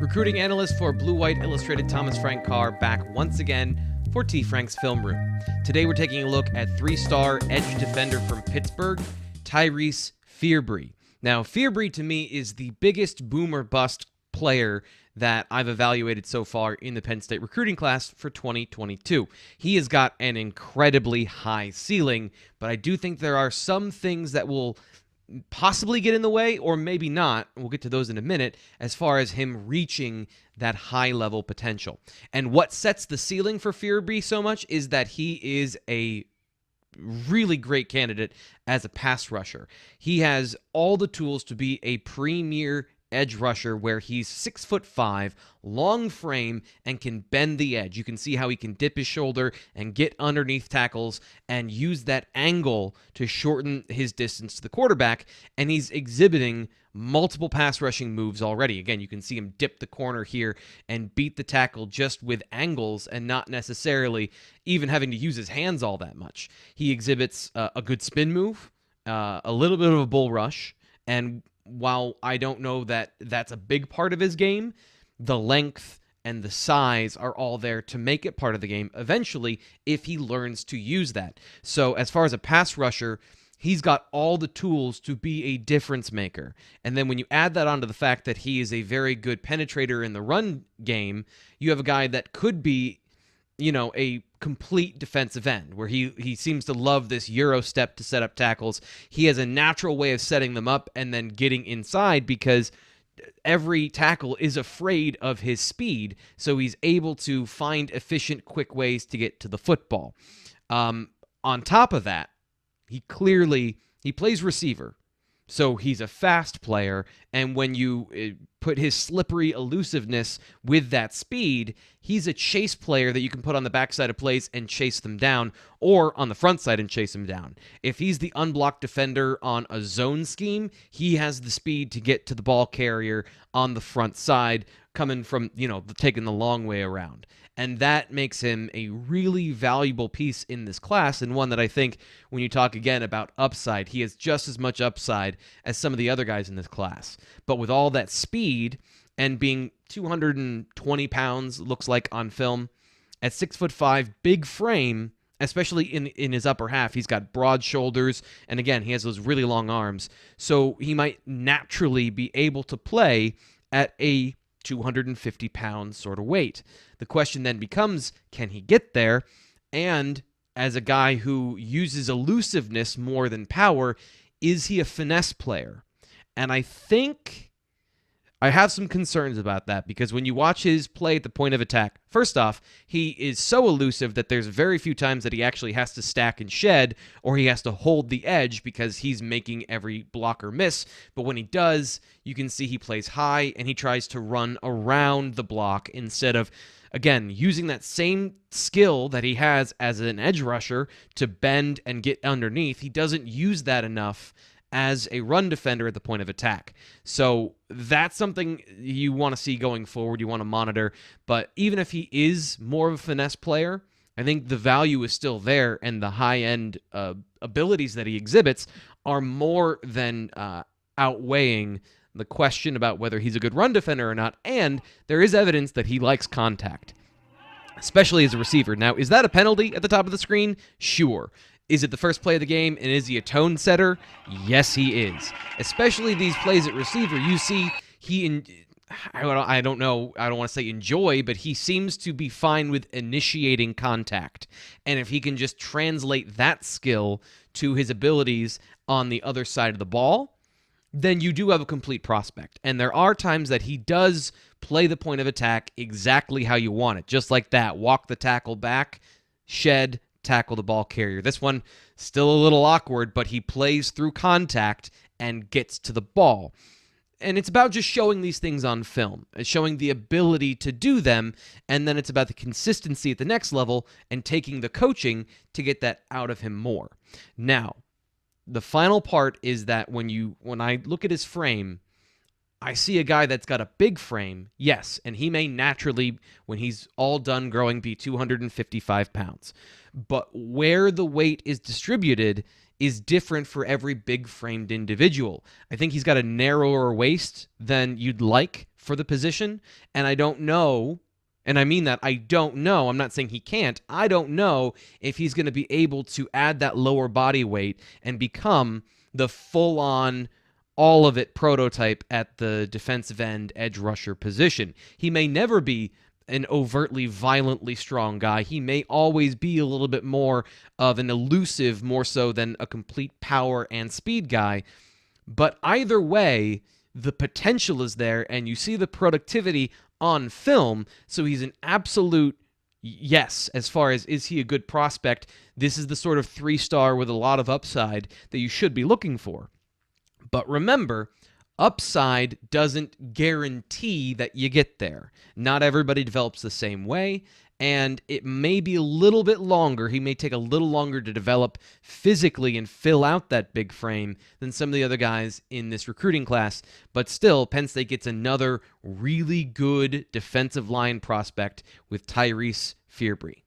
Recruiting analyst for Blue White Illustrated Thomas Frank Carr back once again for T. Frank's Film Room. Today we're taking a look at three-star edge defender from Pittsburgh, Tyreese Fearbry. Now, Fearbry to me is the biggest boom or bust player that I've evaluated so far in the Penn State recruiting class for 2022. He has got an incredibly high ceiling, but I do think there are some things that will possibly get in the way, or maybe not. We'll get to those in a minute, as far as him reaching that high-level potential. And what sets the ceiling for Fearbry so much is that he is a really great candidate as a pass rusher. He has all the tools to be a premier edge rusher where he's 6'5", long frame, and can bend the edge. You can see how he can dip his shoulder and get underneath tackles and use that angle to shorten his distance to the quarterback, and he's exhibiting multiple pass rushing moves already. Again, you can see him dip the corner here and beat the tackle just with angles and not necessarily even having to use his hands all that much. He exhibits a good spin move, a little bit of a bull rush, and while I don't know that that's a big part of his game, the length and the size are all there to make it part of the game eventually if he learns to use that. So as far as a pass rusher, he's got all the tools to be a difference maker. And then when you add that onto the fact that he is a very good penetrator in the run game, you have a guy that could be, a complete defensive end, where he seems to love this Euro step to set up tackles. He has a natural way of setting them up and then getting inside because every tackle is afraid of his speed, so he's able to find efficient, quick ways to get to the football. On top of that, he plays receiver. So he's a fast player, and when you put his slippery elusiveness with that speed, he's a chase player that you can put on the backside of plays and chase them down, or on the front side and chase them down. If he's the unblocked defender on a zone scheme, he has the speed to get to the ball carrier on the front side, coming from, taking the long way around. And that makes him a really valuable piece in this class, and one that I think when you talk again about upside, he has just as much upside as some of the other guys in this class. But with all that speed and being 220 pounds, looks like on film, at 6'5", big frame, especially in his upper half, he's got broad shoulders, and again, he has those really long arms. So he might naturally be able to play at a 250-pound sort of weight. The question then becomes, can he get there? And as a guy who uses elusiveness more than power, is he a finesse player? And I think I have some concerns about that, because when you watch his play at the point of attack, first off, he is so elusive that there's very few times that he actually has to stack and shed, or he has to hold the edge because he's making every blocker miss. But when he does, you can see he plays high and he tries to run around the block instead of, again, using that same skill that he has as an edge rusher to bend and get underneath. He doesn't use that enough as a run defender at the point of attack. So that's something you want to see going forward, you want to monitor. But even if he is more of a finesse player, I think the value is still there, and the high-end abilities that he exhibits are more than outweighing the question about whether he's a good run defender or not. And there is evidence that he likes contact, especially as a receiver. Now, is that a penalty at the top of the screen? Sure. Is it the first play of the game, and is he a tone setter? Yes, he is. Especially these plays at receiver, you see I don't know, I don't want to say enjoy, but he seems to be fine with initiating contact. And if he can just translate that skill to his abilities on the other side of the ball, then you do have a complete prospect. And there are times that he does play the point of attack exactly how you want it. Just like that, walk the tackle back, shed, tackle the ball carrier. This one, still a little awkward, but he plays through contact and gets to the ball. And it's about just showing these things on film, showing the ability to do them, and then it's about the consistency at the next level and taking the coaching to get that out of him more. Now, the final part is that when I look at his frame, I see a guy that's got a big frame, yes, and he may naturally, when he's all done growing, be 255 pounds. But where the weight is distributed is different for every big-framed individual. I think he's got a narrower waist than you'd like for the position, and I don't know, and I mean that, I don't know, I'm not saying he can't, I don't know if he's going to be able to add that lower body weight and become the full-on, all-of-it prototype at the defensive end edge rusher position. He may never be an overtly, violently strong guy. He may always be a little bit more of an elusive, more so than a complete power and speed guy. But either way, the potential is there, and you see the productivity on film, so he's an absolute yes as far as is he a good prospect. This is the sort of 3-star with a lot of upside that you should be looking for. But remember, upside doesn't guarantee that you get there. Not everybody develops the same way, and it may be a little bit longer. He may take a little longer to develop physically and fill out that big frame than some of the other guys in this recruiting class. But still, Penn State gets another really good defensive line prospect with Tyreese Fearbry.